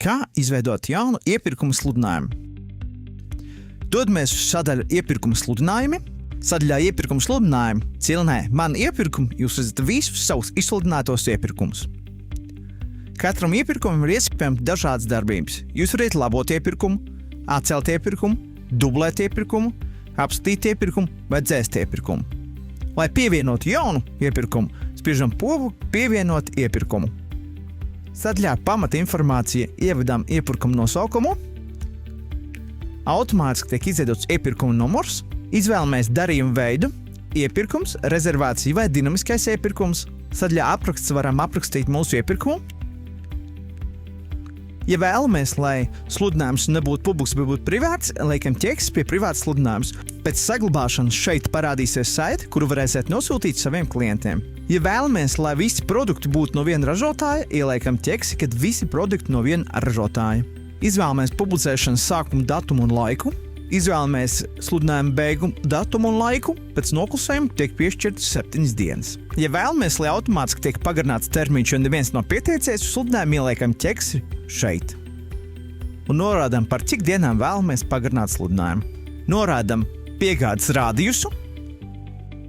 Kā izveidot jaunu iepirkuma sludinājumu? Dodamies uz sadaļu iepirkuma sludinājumi. Sadaļā iepirkuma sludinājumi cilnē Man iepirkumi jūs redzat visus savus izsludinātos iepirkumus. Katram iepirkumam ir iespējams dažādas darbības. Jūs varat labot iepirkumu, atcelt iepirkumu, dublēt iepirkumu, apskatīt iepirkumu vai dzēst iepirkumu. Lai pievienotu jaunu iepirkumu, spiežam pogu Pievienot iepirkumu. Sadaļā Pamata informācija ievedam iepirkuma nosaukumu. Automātiski tiek izveidots iepirkuma numurs. Izvēlamies darījumu veidu, iepirkums, rezervācija vai dinamiskais iepirkums. Sadaļā Apraksts varam aprakstīt mūsu iepirkumu. Ja vēlamies, lai sludinājums nebūtu publisks, bet būtu privāts, liekam ķeksi pie privāts sludinājums. Pēc saglabāšanas šeit parādīsies saite, kuru varēsiet nosūtīt saviem klientiem. Ja vēlamies, lai visi produkti būtu no viena ražotāja, ieliekam ķeksi, kad visi produkti no viena ražotāja. Izvēlamies publicēšanas sākuma datumu un laiku. Izvēlamies sludinājumu beigu datumu un laiku. Pēc noklusējuma tiek piešķirtas 7 dienas. Ja vēlamies, lai automātiski tiek pagarināts termiņš un neviens nav pieteicies, uz sludinājumu ieliekam ķeksi šeit. Un norādām, par cik dienām vēlamies pagarināt sludinājumu. Norādām piegādes radiusu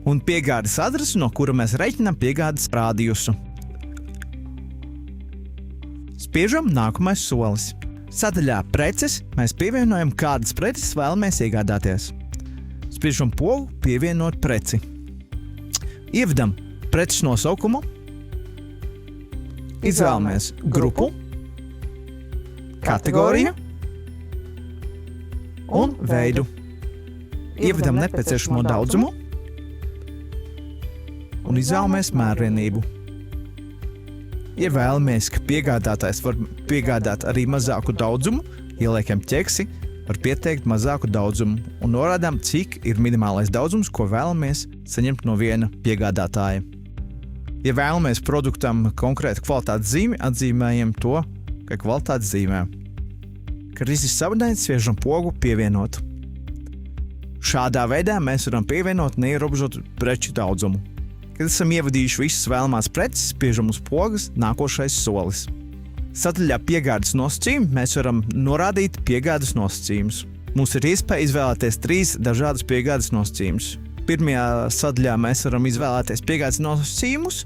un piegādes adresu, no kura mēs reiķinām piegādes radiusu. Spiežam nākamais solis. Sadaļā Preces mēs pievienojam, kādas preces vēlamies iegādāties. Spiežam pogu Pievienot preci. Ievedam preces nosaukumu. Izvēlamies grupu, kategoriju un veidu. Ievedam nepieciešamo daudzumu un izvēlamies mērvienību. Ja vēlamies, ka piegādātājs var piegādāt arī mazāku daudzumu, ieliekam ķeksi, var pieteikt mazāku daudzumu un norādām, cik ir minimālais daudzums, ko vēlamies saņemt no viena piegādātāja. Ja vēlamies produktam konkrētu kvalitātes zīmi, atzīmējam to, ka kvalitātes zīmē. Kad viss ir savādāts, spiežam pogu Pievienot. Šādā veidā mēs varam pievienot neierobežotu preču daudzumu. Kad esam ievadījuši visas vēlamās preces, spiežam uz pogas nākošais solis. Sadaļā Piegādes nosacījumi mēs varam norādīt piegādes nosacījumus. Mums ir iespēja izvēlēties 3 dažādas piegādes nosacījumus. Pirmajā sadaļā mēs varam izvēlēties piegādes nosacījumus,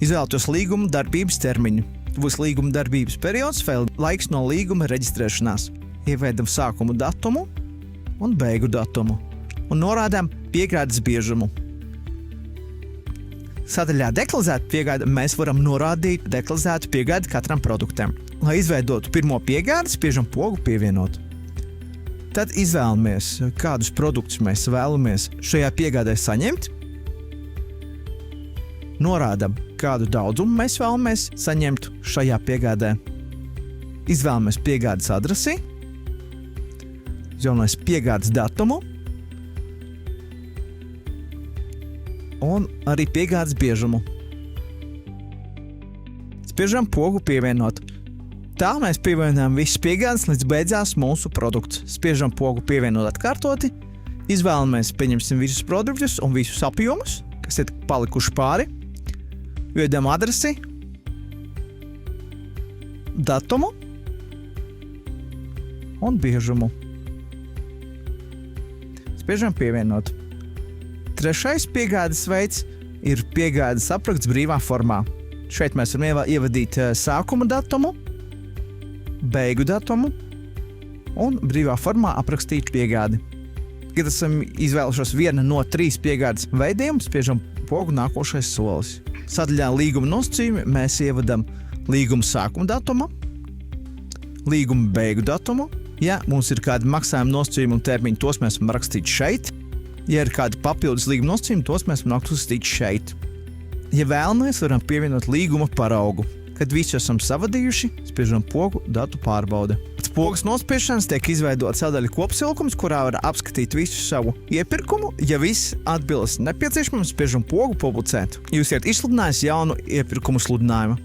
izvēlētos līguma darbības termiņu. Būs līguma darbības periods vai laiks no līguma reģistrēšanās. Ievedam sākuma datumu un beigu datumu un norādām piegādes biežumu. Sadaļā Detalizēta piegāde mēs varam norādīt detalizētu piegādi katram produktam. Lai izveidotu pirmo piegādi, spiežam pogu Pievienot. Tad izvēlamies, kādus produktus mēs vēlamies šajā piegādē saņemt. Norādam, kādu daudzumu mēs vēlamies saņemt šajā piegādē. Izvēlamies piegādes adresi, izvēlamies piegādes datumu un arī piegādes biežumu. Spiežam pogu Pievienot. Tā mēs pievienojam visas piegādes, līdz beidzās mūsu produkts. Spiežam pogu Pievienot atkārtoti. Izvēlamies, pieņemsim visus produktus un visus apjomus, kas ir palikuši pāri. Ievedam adresi, datumu un biežumu. Spiežam Pievienot. Trešais piegādes veids ir piegādes apraksts brīvā formā. Šeit mēs varam ievadīt sākuma datumu, beigu datumu un brīvā formā aprakstīt piegādi. Kad esam izvēlušies vienu no 3 piegādes veidiem, spiežam pogu nākošais solis. Sadaļā Līguma nosacījumi mēs ievadam līguma sākuma datumu, līguma beigu datumu. Ja mums ir kādi maksājuma nosacījumi un termiņi, tos mēs varam rakstīt šeit. Ja ir kādi papildus līguma nosacījumi, tos mēs varam uzrakstīt šeit. Ja vēlamies, varam pievienot līguma paraugu. Kad visu esam savadījuši, spiežam pogu Datu pārbaude. Pēc pogas nospiešanas tiek izveidot sadaļa kopsavilkums, kurā var apskatīt visu savu iepirkumu. Ja viss atbilst nepieciešamam, spiežam pogu Publicēt. Jūs esat izsludinājis jaunu iepirkumu sludinājumu.